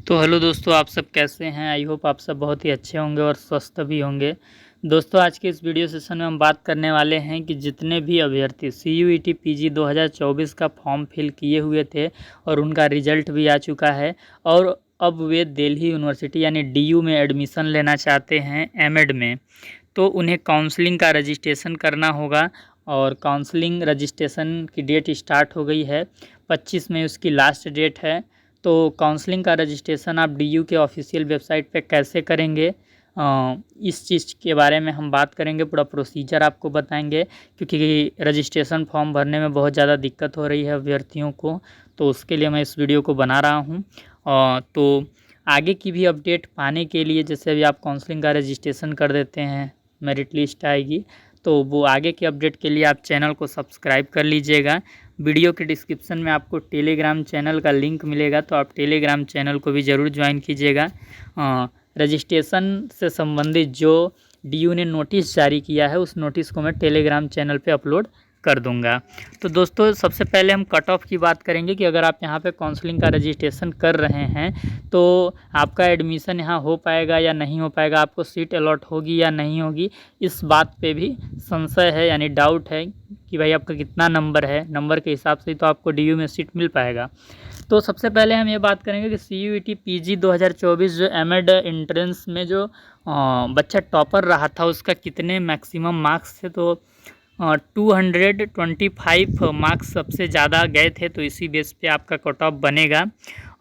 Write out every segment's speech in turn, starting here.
तो हेलो दोस्तों, आप सब कैसे हैं। आई होप आप सब बहुत ही अच्छे होंगे और स्वस्थ भी होंगे। दोस्तों, आज के इस वीडियो सेशन में हम बात करने वाले हैं कि जितने भी अभ्यर्थी CUET PG 2024 का फॉर्म फिल किए हुए थे और उनका रिजल्ट भी आ चुका है और अब वे दिल्ली यूनिवर्सिटी यानी DU में एडमिशन लेना चाहते हैं एमएड में, तो उन्हें काउंसलिंग का रजिस्ट्रेशन करना होगा। और काउंसलिंग रजिस्ट्रेशन की डेट स्टार्ट हो गई है, 25 मई उसकी लास्ट डेट है। तो काउंसलिंग का रजिस्ट्रेशन आप DU के ऑफिशियल वेबसाइट पे कैसे करेंगे, इस चीज़ के बारे में हम बात करेंगे। पूरा प्रोसीजर आपको बताएंगे, क्योंकि रजिस्ट्रेशन फॉर्म भरने में बहुत ज़्यादा दिक्कत हो रही है अभ्यर्थियों को, तो उसके लिए मैं इस वीडियो को बना रहा हूँ। तो आगे की भी अपडेट पाने के लिए, जैसे अभी आप काउंसलिंग का रजिस्ट्रेशन कर देते हैं, मेरिट लिस्ट आएगी, तो वो आगे की अपडेट के लिए आप चैनल को सब्सक्राइब कर लीजिएगा। वीडियो के डिस्क्रिप्शन में आपको टेलीग्राम चैनल का लिंक मिलेगा, तो आप टेलीग्राम चैनल को भी ज़रूर ज्वाइन कीजिएगा। रजिस्ट्रेशन से संबंधित जो DU ने नोटिस जारी किया है, उस नोटिस को मैं टेलीग्राम चैनल पे अपलोड कर दूंगा। तो दोस्तों, सबसे पहले हम कट ऑफ की बात करेंगे कि अगर आप यहाँ पे काउंसलिंग का रजिस्ट्रेशन कर रहे हैं तो आपका एडमिशन यहाँ हो पाएगा या नहीं हो पाएगा, आपको सीट अलॉट होगी या नहीं होगी, इस बात पे भी संशय है, यानी डाउट है कि भाई आपका कितना नंबर है। नंबर के हिसाब से ही तो आपको DU में सीट मिल पाएगा। तो सबसे पहले हम ये बात करेंगे कि CUET PG 2024 जो एमएड एंट्रेंस में जो बच्चा टॉपर रहा था, उसका कितने मैक्सिमम मार्क्स थे। तो 225 मार्क्स सबसे ज़्यादा गए थे, तो इसी बेस पे आपका कट ऑफ बनेगा।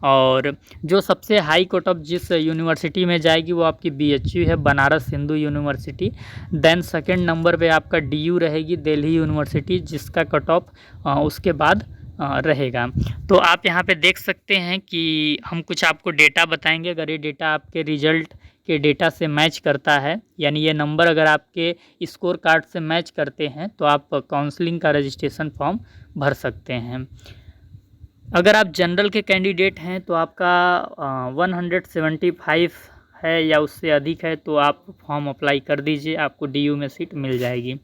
और जो सबसे हाई कट ऑफ जिस यूनिवर्सिटी में जाएगी वो आपकी BHU है, Banaras Hindu university. Then second number पे आपका DU रहेगी, दिल्ली यूनिवर्सिटी, जिसका कट ऑफ उसके बाद रहेगा। तो आप यहाँ पे देख सकते हैं कि हम कुछ आपको डेटा बताएंगे। अगर ये डेटा आपके रिजल्ट के डेटा से मैच करता है, यानी ये नंबर अगर आपके स्कोर कार्ड से मैच करते हैं, तो आप काउंसलिंग का रजिस्ट्रेशन फॉर्म भर सकते हैं। अगर आप जनरल के कैंडिडेट हैं तो आपका 175 है या उससे अधिक है, तो आप फॉर्म अप्लाई कर दीजिए, आपको DU में सीट मिल जाएगी।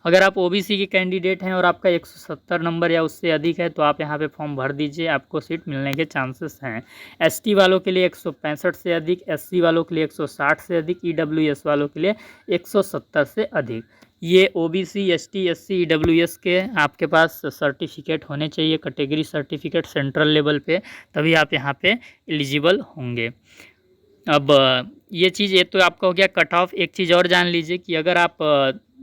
अगर आप OBC के कैंडिडेट हैं और आपका 170 नंबर या उससे अधिक है, तो आप यहाँ पे फॉर्म भर दीजिए, आपको सीट मिलने के चांसेस हैं। ST वालों के लिए 165 से अधिक, SC वालों के लिए 160 से अधिक, EWS वालों के लिए 170 से अधिक। ये OBC ST SC EWS के आपके पास सर्टिफिकेट होने चाहिए, कैटेगरी सर्टिफिकेट सेंट्रल लेवल पे, तभी आप यहाँ पे एलिजिबल होंगे। अब ये चीज़, ये तो आपका हो गया कट ऑफ। एक चीज़ और जान लीजिए कि अगर आप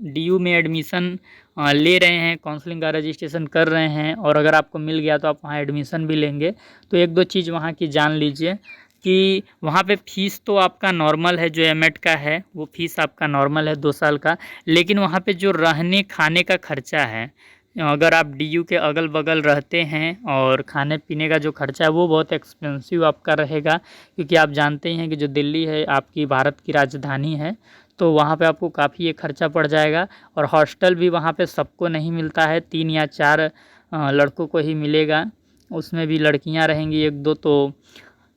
DU में एडमिशन ले रहे हैं, काउंसलिंग का रजिस्ट्रेशन कर रहे हैं और अगर आपको मिल गया तो आप वहाँ एडमिशन भी लेंगे, तो एक दो चीज़ वहाँ की जान लीजिए कि वहाँ पे फ़ीस तो आपका नॉर्मल है, जो एमएड का है वो फ़ीस आपका नॉर्मल है 2 साल का, लेकिन वहाँ पे जो रहने खाने का खर्चा है, अगर आप DU के अगल बगल रहते हैं और खाने पीने का जो खर्चा है वो बहुत एक्सपेंसिव आपका रहेगा, क्योंकि आप जानते ही हैं कि जो दिल्ली है आपकी भारत की राजधानी है, तो वहाँ पे आपको काफ़ी ये खर्चा पड़ जाएगा। और हॉस्टल भी वहाँ पे सबको नहीं मिलता है, 3 या 4 लड़कों को ही मिलेगा, उसमें भी लड़कियाँ रहेंगी 1-2, तो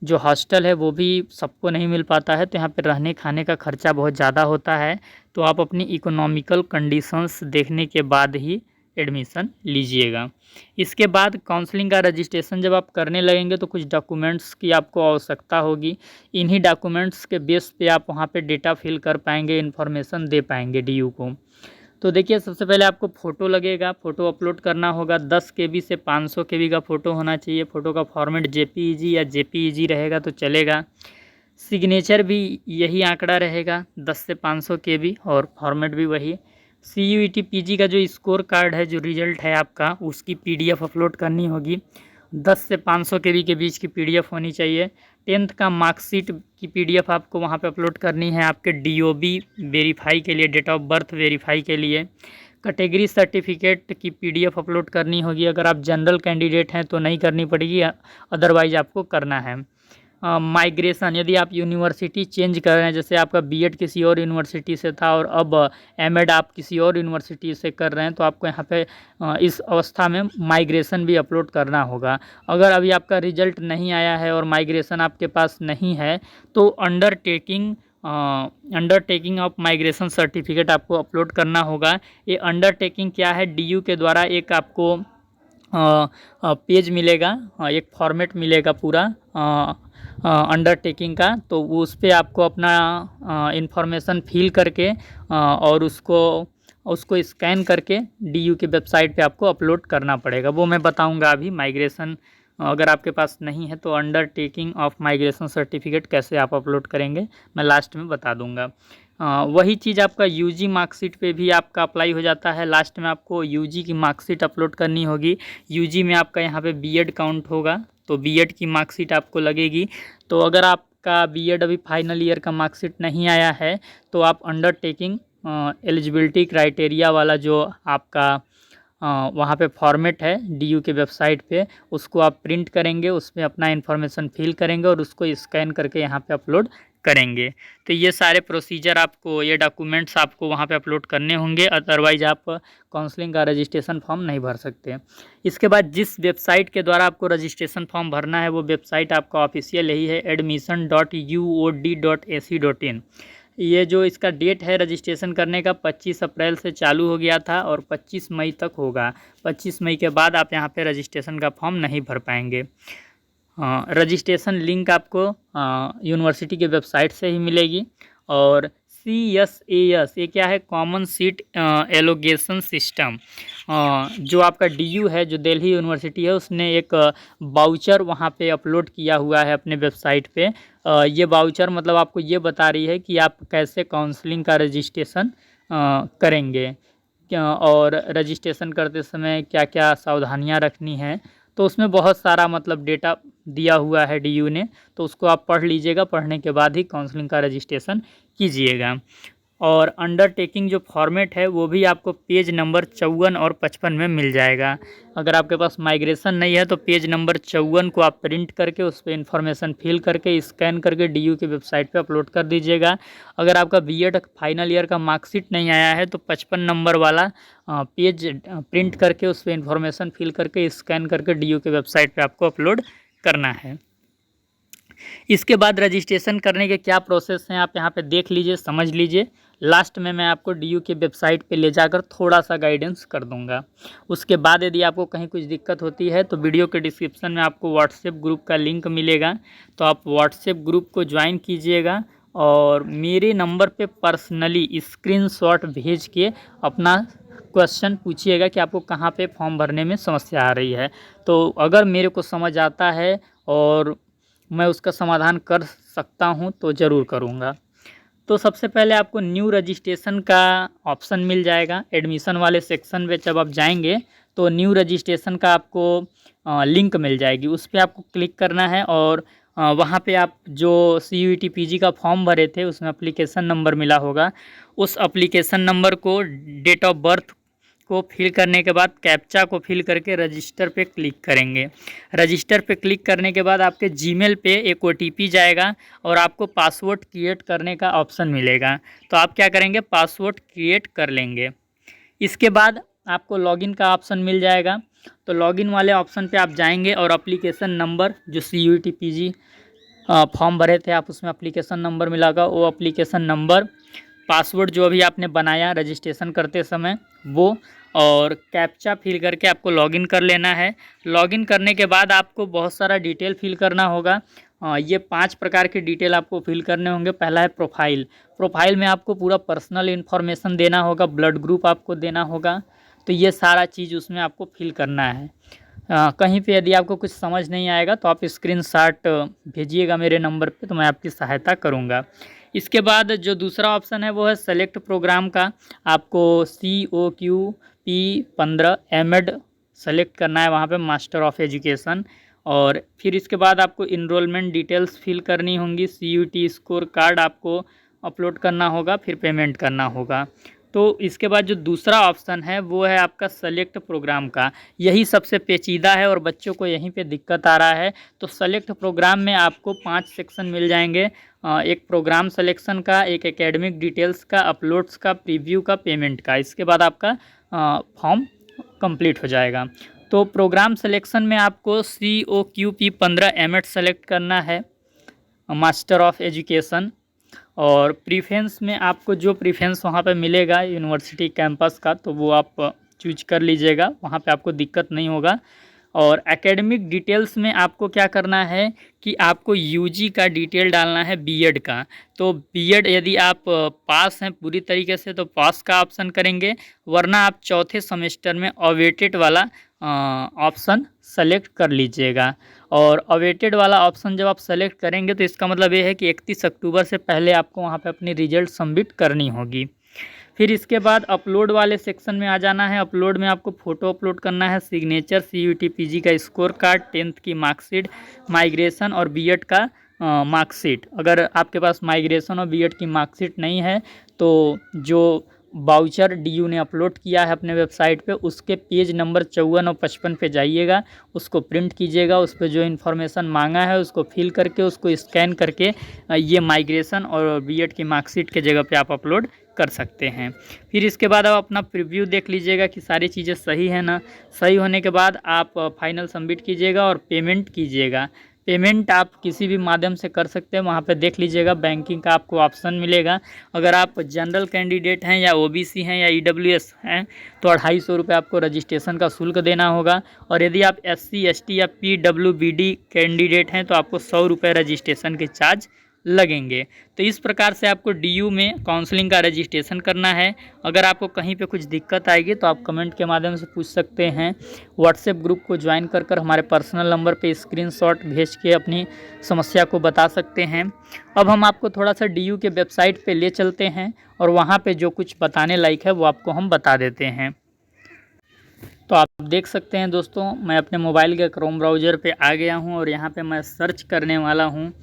जो हॉस्टल है वो भी सबको नहीं मिल पाता है। तो यहाँ पे रहने खाने का खर्चा बहुत ज़्यादा होता है, तो आप अपनी इकोनॉमिकल कंडीशंस देखने के बाद ही एडमिशन लीजिएगा। इसके बाद काउंसलिंग का रजिस्ट्रेशन जब आप करने लगेंगे तो कुछ डॉक्यूमेंट्स की आपको आवश्यकता होगी। इन्हीं डॉक्यूमेंट्स के बेस पे आप वहाँ पे डेटा फिल कर पाएंगे, इन्फॉर्मेशन दे पाएंगे DU को। तो देखिए, सबसे पहले आपको फ़ोटो लगेगा, फ़ोटो अपलोड करना होगा। 10 KB से 500 KB का फ़ोटो होना चाहिए। फ़ोटो का फॉर्मेट JPEG या JPEG रहेगा तो चलेगा। सिग्नेचर भी यही आंकड़ा रहेगा, 10 से 500 KB, और फॉर्मेट भी वही। CUET PG का जो स्कोर कार्ड है, जो रिजल्ट है आपका, उसकी PDF अपलोड करनी होगी। 10 से 500 KB के बीच की PDF होनी चाहिए। 10th का मार्कशीट की PDF आपको वहाँ पे अपलोड करनी है, आपके DOB वेरीफाई के लिए, डेट ऑफ बर्थ वेरीफाई के लिए। कैटेगरी सर्टिफिकेट की PDF अपलोड करनी होगी। अगर आप जनरल कैंडिडेट हैं तो नहीं करनी पड़ेगी, अदरवाइज आपको करना है। माइग्रेशन, यदि आप यूनिवर्सिटी चेंज कर रहे हैं, जैसे आपका BEd किसी और यूनिवर्सिटी से था और अब एमएड आप किसी और यूनिवर्सिटी से कर रहे हैं, तो आपको यहाँ पे इस अवस्था में माइग्रेशन भी अपलोड करना होगा। अगर अभी आपका रिजल्ट नहीं आया है और माइग्रेशन आपके पास नहीं है, तो अंडरटेकिंग ऑफ माइग्रेशन सर्टिफिकेट आपको अपलोड करना होगा। ये अंडरटेकिंग क्या है, DU के द्वारा एक आपको पेज मिलेगा, एक फॉर्मेट मिलेगा पूरा अंडरटेकिंग का। तो उस पे आपको अपना इंफॉर्मेशन फिल करके और उसको स्कैन करके डीयू की वेबसाइट पे आपको अपलोड करना पड़ेगा। वो मैं बताऊंगा अभी। माइग्रेशन अगर आपके पास नहीं है तो अंडरटेकिंग ऑफ माइग्रेशन सर्टिफिकेट कैसे आप अपलोड करेंगे मैं लास्ट में बता दूंगा। वही चीज़ आपका यूजी मार्कशीट पे भी आपका अप्लाई हो जाता है। लास्ट में आपको यूजी की मार्कशीट अपलोड करनी होगी। यूजी में आपका यहाँ पे बीएड काउंट होगा, तो बीएड की मार्कशीट आपको लगेगी। तो अगर आपका बीएड अभी फाइनल ईयर का मार्कशीट नहीं आया है तो आप अंडरटेकिंग एलिजिबिलिटी क्राइटेरिया वाला जो आपका वहाँ पे फॉर्मेट है डीयू के वेबसाइट पे, उसको आप प्रिंट करेंगे, उसमें अपना इन्फॉर्मेशन फिल करेंगे और उसको स्कैन करके यहाँ पे अपलोड करेंगे। तो ये सारे प्रोसीजर आपको, ये डॉक्यूमेंट्स आपको वहाँ पे अपलोड करने होंगे, अदरवाइज आप काउंसलिंग का रजिस्ट्रेशन फॉर्म नहीं भर सकते। इसके बाद जिस वेबसाइट के द्वारा आपको रजिस्ट्रेशन फॉर्म भरना है वो वेबसाइट आपका ऑफिशियल यही है, admission.uod.ac.in। ये जो इसका डेट है रजिस्ट्रेशन करने का 25 अप्रैल से चालू हो गया था और 25 मई तक होगा। 25 मई के बाद आप यहाँ पे रजिस्ट्रेशन का फॉर्म नहीं भर पाएंगे। रजिस्ट्रेशन लिंक आपको यूनिवर्सिटी के वेबसाइट से ही मिलेगी। और CSAS ये क्या है, कॉमन सीट एलोगेशन सिस्टम। जो आपका डीयू है, जो दिल्ली यूनिवर्सिटी है, उसने एक बाउचर वहाँ पे अपलोड किया हुआ है अपने वेबसाइट पे। ये बाउचर मतलब आपको ये बता रही है कि आप कैसे काउंसलिंग का रजिस्ट्रेशन करेंगे और रजिस्ट्रेशन करते समय क्या क्या सावधानियाँ रखनी हैं। तो उसमें बहुत सारा मतलब डेटा दिया हुआ है डीयू ने, तो उसको आप पढ़ लीजिएगा। पढ़ने के बाद ही काउंसलिंग का रजिस्ट्रेशन कीजिएगा। और अंडरटेकिंग जो फॉर्मेट है वो भी आपको पेज नंबर 54 और 55 में मिल जाएगा। अगर आपके पास माइग्रेशन नहीं है तो पेज नंबर 54 को आप प्रिंट करके उस पर इंफॉर्मेशन फिल करके स्कैन करके डीयू की वेबसाइट पे अपलोड कर दीजिएगा। अगर आपका बीएड फाइनल ईयर का मार्कशीट नहीं आया है तो 55 नंबर वाला पेज प्रिंट करके उस पर इंफॉर्मेशन फिल करके स्कैन करके डीयू की वेबसाइट पर आपको अपलोड करना है। इसके बाद रजिस्ट्रेशन करने के क्या प्रोसेस हैं आप यहाँ पे देख लीजिए, समझ लीजिए। लास्ट में मैं आपको डीयू के वेबसाइट पे ले जाकर थोड़ा सा गाइडेंस कर दूंगा। उसके बाद यदि आपको कहीं कुछ दिक्कत होती है तो वीडियो के डिस्क्रिप्शन में आपको व्हाट्सएप ग्रुप का लिंक मिलेगा, तो आप व्हाट्सएप ग्रुप को ज्वाइन कीजिएगा और मेरे नंबर पे पर्सनली स्क्रीनशॉट भेज के अपना क्वेश्चन पूछिएगा कि आपको कहाँ पे फॉर्म भरने में समस्या आ रही है। तो अगर मेरे को समझ आता है और मैं उसका समाधान कर सकता हूं तो ज़रूर करूंगा। तो सबसे पहले आपको न्यू रजिस्ट्रेशन का ऑप्शन मिल जाएगा। एडमिशन वाले सेक्शन में जब आप जाएंगे तो न्यू रजिस्ट्रेशन का आपको लिंक मिल जाएगी, उस पर आपको क्लिक करना है और वहाँ पे आप जो CUET PG का फॉर्म भरे थे उसमें एप्लीकेशन नंबर मिला होगा, उस एप्लीकेशन नंबर को, डेट ऑफ बर्थ को फिल करने के बाद कैप्चा को फिल करके रजिस्टर पे क्लिक करेंगे। रजिस्टर पे क्लिक करने के बाद आपके जीमेल पे एक OTP जाएगा और आपको पासवर्ड क्रिएट करने का ऑप्शन मिलेगा। तो आप क्या करेंगे, पासवर्ड क्रिएट कर लेंगे। इसके बाद आपको लॉगिन का ऑप्शन मिल जाएगा। तो लॉगिन वाले ऑप्शन पे आप जाएंगे और एप्लीकेशन नंबर जो CUET PG फॉर्म भरे थे आप उसमें एप्लीकेशन नंबर मिला होगा, वो एप्लीकेशन नंबर, पासवर्ड जो अभी आपने बनाया रजिस्ट्रेशन करते समय वो, और कैप्चा फिल करके आपको लॉगिन कर लेना है। लॉगिन करने के बाद आपको बहुत सारा डिटेल फिल करना होगा। ये 5 प्रकार के डिटेल आपको फिल करने होंगे। पहला है प्रोफाइल। प्रोफाइल में आपको पूरा पर्सनल इन्फॉर्मेशन देना होगा, ब्लड ग्रुप आपको देना होगा। तो ये सारा चीज़ उसमें आपको फिल करना है। कहीं पे यदि आपको कुछ समझ नहीं आएगा तो आप स्क्रीनशॉट भेजिएगा मेरे नंबर पे, तो मैं आपकी सहायता करूँगा। इसके बाद जो दूसरा ऑप्शन है वो है सेलेक्ट प्रोग्राम का। आपको COQP15 एमएड सेलेक्ट करना है, वहाँ पे मास्टर ऑफ एजुकेशन। और फिर इसके बाद आपको इनरोलमेंट डिटेल्स फिल करनी होंगी, CUET स्कोर कार्ड आपको अपलोड करना होगा, फिर पेमेंट करना होगा। तो इसके बाद जो दूसरा ऑप्शन है वो है आपका सेलेक्ट प्रोग्राम का। यही सबसे पेचीदा है और बच्चों को यहीं पे दिक्कत आ रहा है। तो सेलेक्ट प्रोग्राम में आपको 5 सेक्शन मिल जाएंगे। एक प्रोग्राम सिलेक्शन का, एक एकेडमिक डिटेल्स का, अपलोड्स का, प्रीव्यू का, पेमेंट का। इसके बाद आपका फॉर्म कंप्लीट हो जाएगा। तो प्रोग्राम सिलेक्शन में आपको COQP15 एमएड सेलेक्ट करना है, मास्टर ऑफ एजुकेशन। और प्रीफरेंस में आपको जो प्रीफरेंस वहाँ पे मिलेगा यूनिवर्सिटी कैंपस का, तो वो आप चूज कर लीजिएगा, वहाँ पे आपको दिक्कत नहीं होगा। और एकेडमिक डिटेल्स में आपको क्या करना है कि आपको यूजी का डिटेल डालना है, बीएड का। तो बीएड यदि आप पास हैं पूरी तरीके से तो पास का ऑप्शन करेंगे, वरना आप चौथे सेमेस्टर में अवेटेड वाला ऑप्शन सेलेक्ट कर लीजिएगा। और अवेटेड वाला ऑप्शन जब आप सेलेक्ट करेंगे तो इसका मतलब ये है कि 31 अक्टूबर से पहले आपको वहाँ पे अपनी रिजल्ट सबमिट करनी होगी। फिर इसके बाद अपलोड वाले सेक्शन में आ जाना है। अपलोड में आपको फ़ोटो अपलोड करना है, सिग्नेचर, सीयूटी पीजी का स्कोर कार्ड, 10th की मार्कशीट, माइग्रेशन और बीएड का मार्कशीट। अगर आपके पास माइग्रेशन और बीएड की मार्कशीट नहीं है तो जो वाउचर डीयू ने अपलोड किया है अपने वेबसाइट पे, उसके पेज नंबर 54 और 55 पे जाइएगा, उसको प्रिंट कीजिएगा, उस पर जो इन्फॉर्मेशन मांगा है उसको फिल करके उसको स्कैन करके ये माइग्रेशन और बीएड की मार्कशीट के जगह पे आप अपलोड कर सकते हैं। फिर इसके बाद आप अपना प्रीव्यू देख लीजिएगा कि सारी चीज़ें सही है ना। सही होने के बाद आप फाइनल सबमिट कीजिएगा और पेमेंट कीजिएगा। पेमेंट आप किसी भी माध्यम से कर सकते हैं, वहाँ पे देख लीजिएगा बैंकिंग का आपको ऑप्शन मिलेगा। अगर आप जनरल कैंडिडेट हैं या ओबीसी हैं या ईडब्ल्यूएस हैं तो 250 रुपये आपको रजिस्ट्रेशन का शुल्क देना होगा। और यदि आप एससी, एसटी या पीडब्ल्यूबीडी कैंडिडेट हैं तो आपको 100 रुपये रजिस्ट्रेशन के चार्ज लगेंगे। तो इस प्रकार से आपको डीयू में काउंसलिंग का रजिस्ट्रेशन करना है। अगर आपको कहीं पे कुछ दिक्कत आएगी तो आप कमेंट के माध्यम से पूछ सकते हैं। व्हाट्सएप ग्रुप को ज्वाइन कर हमारे पर्सनल नंबर पे स्क्रीनशॉट भेज के अपनी समस्या को बता सकते हैं। अब हम आपको थोड़ा सा डीयू के वेबसाइट पे ले चलते हैं और वहाँ पे जो कुछ बताने लायक है वो आपको हम बता देते हैं। तो आप देख सकते हैं दोस्तों, मैं अपने मोबाइल के क्रोम ब्राउज़र पे आ गया हूँ और यहाँ पे मैं सर्च करने वाला हूँ।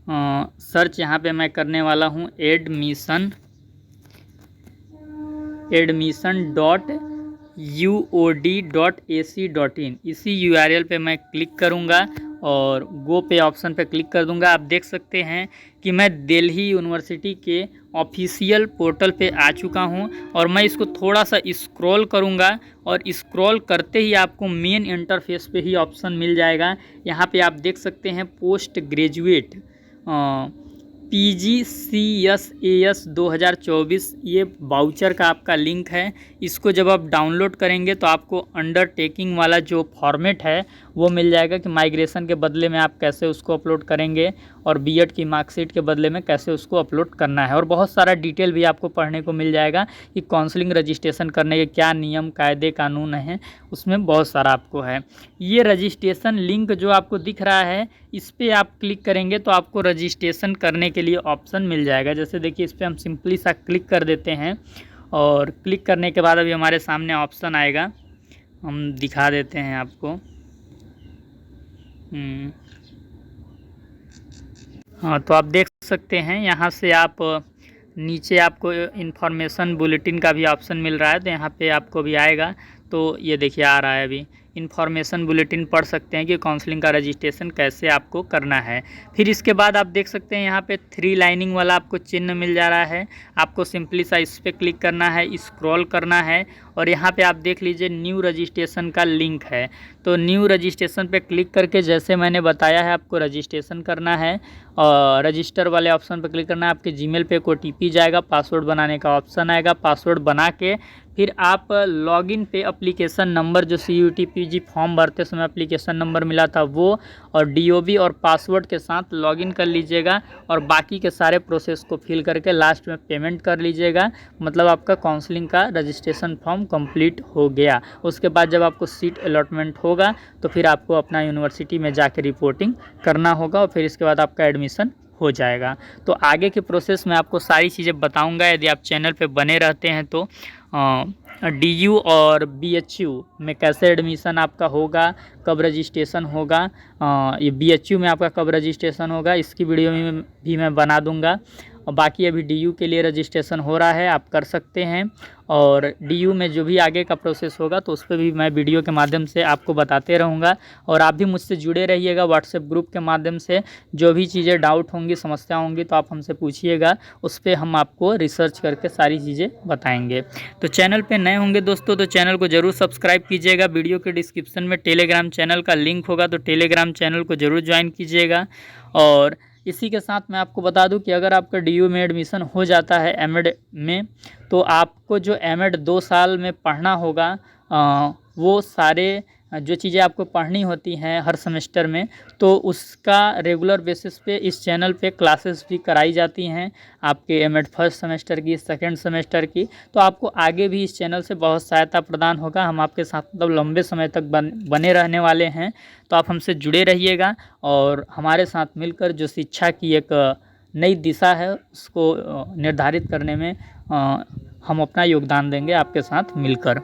सर्च यहाँ पे मैं करने वाला हूँ admission.uod.ac.in। इसी URL पे मैं क्लिक करूँगा और गो पे ऑप्शन पे क्लिक कर दूँगा। आप देख सकते हैं कि मैं दिल्ली यूनिवर्सिटी के ऑफिशियल पोर्टल पे आ चुका हूँ और मैं इसको थोड़ा सा स्क्रॉल करूँगा और स्क्रॉल करते ही आपको मेन इंटरफेस पे ही ऑप्शन मिल जाएगा। यहाँ पे आप देख सकते हैं पोस्ट ग्रेजुएट PGCSAS 2024, ये वाउचर का आपका लिंक है। इसको जब आप डाउनलोड करेंगे तो आपको अंडरटेकिंग वाला जो फॉर्मेट है वो मिल जाएगा कि माइग्रेशन के बदले में आप कैसे उसको अपलोड करेंगे और बीएड की मार्कशीट के बदले में कैसे उसको अपलोड करना है। और बहुत सारा डिटेल भी आपको पढ़ने को मिल जाएगा कि काउंसलिंग रजिस्ट्रेशन करने के क्या नियम, कायदे, कानून हैं, उसमें बहुत सारा आपको है। ये रजिस्ट्रेशन लिंक जो आपको दिख रहा है इस पर आप क्लिक करेंगे तो आपको रजिस्ट्रेशन करने के लिए ऑप्शन मिल जाएगा। जैसे देखिए इस पर हम सिंपली सा क्लिक कर देते हैं और क्लिक करने के बाद अभी हमारे सामने ऑप्शन आएगा, हम दिखा देते हैं आपको। हाँ, तो आप देख सकते हैं यहाँ से आप नीचे आपको इन्फॉर्मेशन बुलेटिन का भी ऑप्शन मिल रहा है, तो यहाँ पे आपको भी आएगा। तो ये देखिए आ रहा है, अभी इन्फॉर्मेशन बुलेटिन पढ़ सकते हैं कि काउंसलिंग का रजिस्ट्रेशन कैसे आपको करना है। फिर इसके बाद आप देख सकते हैं यहाँ पे 3 लाइनिंग वाला आपको चिन्ह मिल जा रहा है। आपको सिंपली सा इस पर क्लिक करना है, स्क्रॉल करना है और यहाँ पे आप देख लीजिए न्यू रजिस्ट्रेशन का लिंक है। तो न्यू रजिस्ट्रेशन पे क्लिक करके जैसे मैंने बताया है आपको रजिस्ट्रेशन करना है और रजिस्टर वाले ऑप्शन पर क्लिक करना है। आपके जीमेल पे एक OTP जाएगा, पासवर्ड बनाने का ऑप्शन आएगा। पासवर्ड बना के फिर आप लॉगिन पे एप्लीकेशन नंबर जो CUT PG फॉर्म भरते समय एप्लीकेशन नंबर मिला था वो और DOB और पासवर्ड के साथ लॉगिन कर लीजिएगा और बाकी के सारे प्रोसेस को फिल करके लास्ट में पेमेंट कर लीजिएगा। मतलब आपका काउंसलिंग का रजिस्ट्रेशन फॉर्म कंप्लीट हो गया। उसके बाद जब आपको सीट अलॉटमेंट होगा तो फिर आपको अपना यूनिवर्सिटी में जाके रिपोर्टिंग करना होगा और फिर इसके बाद आपका एडमिशन हो जाएगा। तो आगे के प्रोसेस में आपको सारी चीज़ें बताऊंगा यदि आप चैनल पे बने रहते हैं तो। DU और BHU में कैसे एडमिशन आपका होगा, कब रजिस्ट्रेशन होगा, ये BHU में आपका कब रजिस्ट्रेशन होगा, इसकी वीडियो में भी मैं बना दूंगा। और बाकी अभी DU के लिए रजिस्ट्रेशन हो रहा है, आप कर सकते हैं। और DU में जो भी आगे का प्रोसेस होगा तो उस पर भी मैं वीडियो के माध्यम से आपको बताते रहूँगा। और आप भी मुझसे जुड़े रहिएगा व्हाट्सएप ग्रुप के माध्यम से। जो भी चीज़ें डाउट होंगी, समस्या होंगी तो आप हमसे पूछिएगा, उस पर हम आपको रिसर्च करके सारी चीज़ें बताएंगे। तो चैनल पे नए होंगे दोस्तों तो चैनल को ज़रूर सब्सक्राइब कीजिएगा। वीडियो के डिस्क्रिप्शन में टेलीग्राम चैनल का लिंक होगा तो टेलीग्राम चैनल को ज़रूर ज्वाइन कीजिएगा। और इसी के साथ मैं आपको बता दूं कि अगर आपका DU में एडमिशन हो जाता है एमएड में, तो आपको जो एमएड 2 साल में पढ़ना होगा वो सारे जो चीज़ें आपको पढ़नी होती हैं हर सेमेस्टर में, तो उसका रेगुलर बेसिस पे इस चैनल पे क्लासेस भी कराई जाती हैं आपके एमएड फर्स्ट सेमेस्टर की, सेकंड सेमेस्टर की। तो आपको आगे भी इस चैनल से बहुत सहायता प्रदान होगा। हम आपके साथ मतलब लंबे समय तक बने रहने वाले हैं, तो आप हमसे जुड़े रहिएगा और हमारे साथ मिलकर जो शिक्षा की एक नई दिशा है उसको निर्धारित करने में हम अपना योगदान देंगे आपके साथ मिलकर।